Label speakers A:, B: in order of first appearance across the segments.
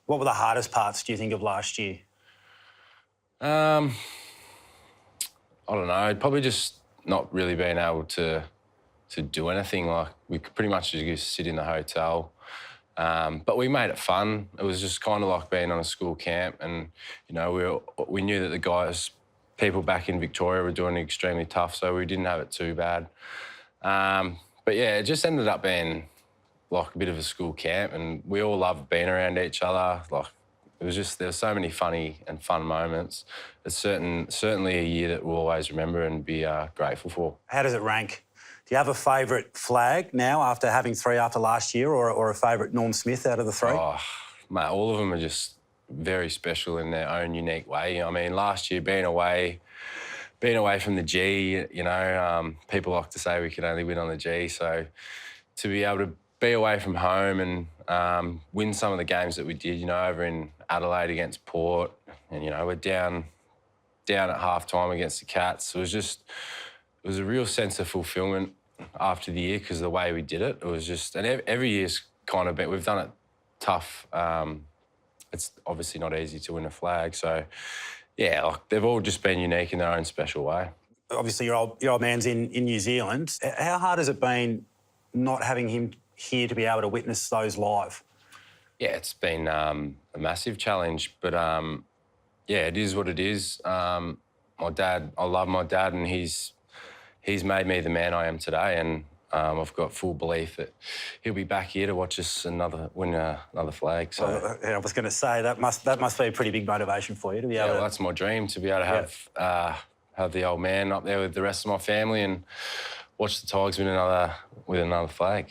A: What were the hardest parts, do you think, of last year?
B: I don't know. Probably just not really being able to do anything. Like, we could pretty much just sit in the hotel. But we made it fun. It was just kind of like being on a school camp, and we knew that the people back in Victoria were doing it extremely tough, so we didn't have it too bad. But yeah, it just ended up being like a bit of a school camp, and we all loved being around each other. Like, there were so many funny and fun moments. It's certainly a year that we'll always remember and be grateful for.
A: How does it rank? Do you have a favourite flag now after having 3 after last year, or a favourite Norm Smith out of the 3?
B: Oh, mate, all of them are just very special in their own unique way. I mean, last year, being away from the G, people like to say we could only win on the G. So to be able to be away from home and win some of the games that we did, over in Adelaide against Port, and, we're down at half-time against the Cats. It was a real sense of fulfilment after the year because of the way we did it. It was just, and every year's kind of been, we've done it tough. It's obviously not easy to win a flag. So, yeah, like, they've all just been unique in their own special way. Obviously,
A: your old man's in New Zealand. How hard has it been not having him here to be able to witness those live?
B: Yeah, it's been a massive challenge, but yeah, it is what it is. My dad, I love my dad, and he's made me the man I am today, and I've got full belief that he'll be back here to watch us win another flag. So
A: well, I was going to say that must be a pretty big motivation for you to be able.
B: Yeah, well, that's my dream, to be able to have the old man up there with the rest of my family and watch the Tigers win another flag.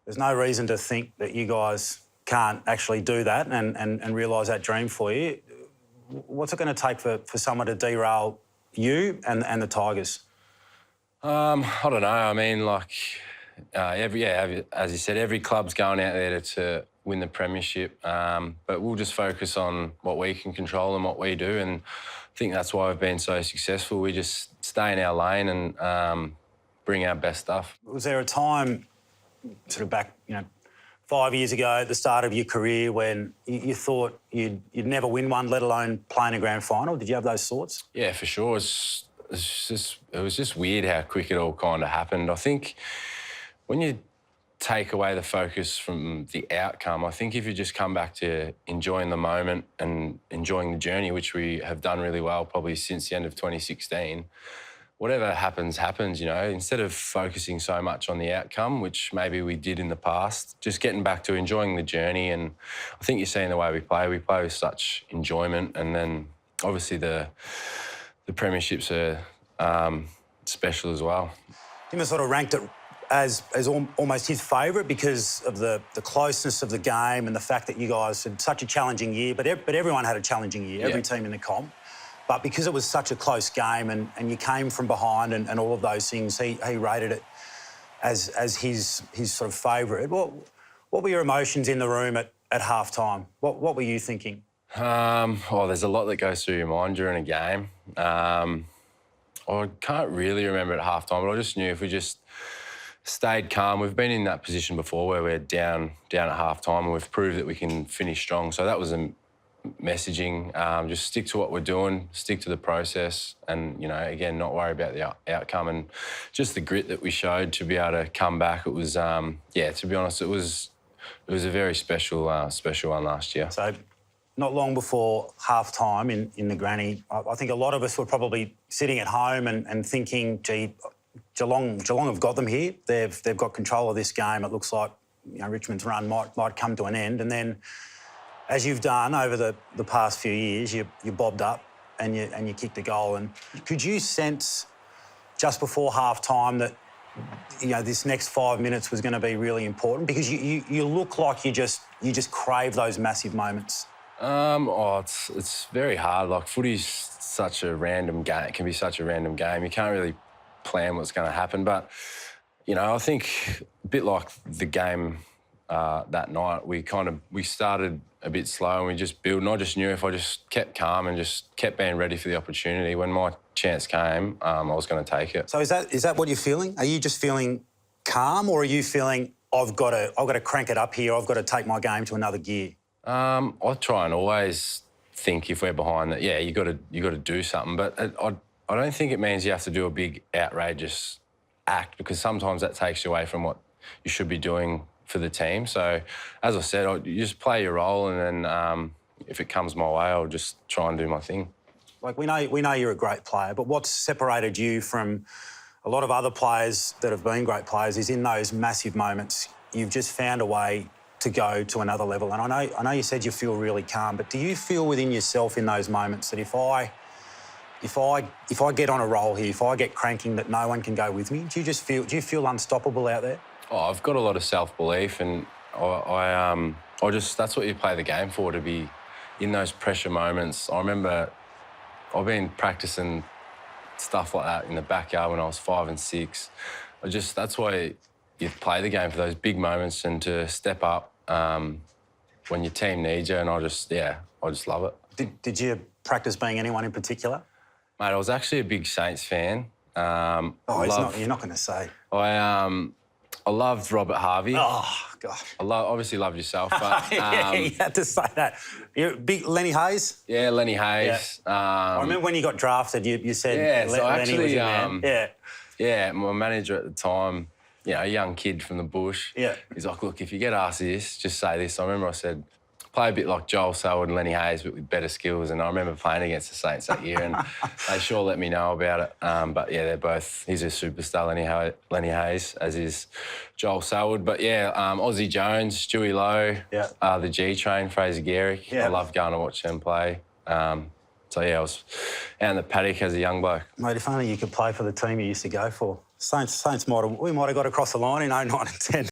A: There's no reason to think that you guys can't actually do that and realise that dream for you. What's it going to take for someone to derail you and the Tigers?
B: I don't know. I mean, like, as you said, every club's going out there to win the premiership, but we'll just focus on what we can control and what we do, and I think that's why we've been so successful. We just stay in our lane and bring our best stuff.
A: Was there a time, sort of back, 5 years ago at the start of your career, when you thought you'd never win one, let alone play in a grand final? Did you have those thoughts?
B: Yeah, for sure. It was just weird how quick it all kind of happened. I think when you take away the focus from the outcome, I think if you just come back to enjoying the moment and enjoying the journey, which we have done really well probably since the end of 2016, whatever happens, happens, Instead of focusing so much on the outcome, which maybe we did in the past, just getting back to enjoying the journey. And I think you're seeing the way we play with such enjoyment. And then obviously the premierships are special as well.
A: Tim sort of ranked it as almost his favourite because of the closeness of the game and the fact that you guys had such a challenging year, but everyone had a challenging year, every team in the comp. But because it was such a close game and you came from behind and all of those things, he rated it as his sort of favourite. What were your emotions in the room at half-time? What were you thinking?
B: There's a lot that goes through your mind during a game. I can't really remember at half-time, but I just knew if we just stayed calm. We've been in that position before where we're down at half-time, and we've proved that we can finish strong. So that was a messaging. Just stick to what we're doing, stick to the process, and, again, not worry about the outcome. And just the grit that we showed to be able to come back, it was, to be honest, it was a very special one last year.
A: So not long before half-time in the granny, I think a lot of us were probably sitting at home and thinking, gee, Geelong have got them here. They've got control of this game. It looks like Richmond's run might come to an end. And then, as you've done over the past few years, you bobbed up and you kicked a goal. And could you sense just before half-time that this next 5 minutes was going to be really important? Because you look like you just crave those massive moments.
B: It's very hard. Like, footy's such a random game. It can be such a random game. You can't really plan what's going to happen. But, I think a bit like the game that night, we started a bit slow and we just built. And I just knew if I just kept calm and just kept being ready for the opportunity, when my chance came, I was going to take it.
A: So is that what you're feeling? Are you just feeling calm, or are you feeling I've got to crank it up here? I've got to take my game to another gear?
B: I try and always think if we're behind that, yeah, you got to do something. But I don't think it means you have to do a big outrageous act, because sometimes that takes you away from what you should be doing for the team. So, as I said, you just play your role, and then if it comes my way, I'll just try and do my thing.
A: Like, we know you're a great player, but what's separated you from a lot of other players that have been great players is in those massive moments, you've just found a way to go to another level. And I know you said you feel really calm, but do you feel within yourself in those moments that if I get on a roll here, if I get cranking, that no one can go with me? Do you feel unstoppable out there?
B: Oh, I've got a lot of self-belief, and I just, that's what you play the game for, to be in those pressure moments. I remember I've been practicing stuff like that in the backyard when I was 5 and 6. That's why you play the game, for those big moments and to step up when your team needs you. And I just love it.
A: Did you practice being anyone in particular?
B: Mate, I was actually a big Saints fan.
A: You're not going to say.
B: I loved Robert Harvey.
A: Oh, God.
B: Obviously loved yourself, but...
A: yeah, you had to say that. You're big Lenny Hayes?
B: Yeah, Lenny Hayes.
A: Yeah. I remember when you got drafted, you said Lenny was your man.
B: Yeah, my manager at the time, you know, a young kid from the bush, he's like, look, if you get asked this, just say this. I remember I said, play a bit like Joel Selwood and Lenny Hayes, but with better skills. And I remember playing against the Saints that year, and they sure let me know about it. But yeah, he's a superstar, Lenny Hayes, as is Joel Selwood. But yeah, Aussie Jones, Stewie Lowe, the G Train, Fraser Gehrig. I love going to watch them play. So yeah, I was out in the paddock as a young bloke.
A: Mate, if only you could play for the team you used to go for. We might have got across the line in 09 and 10.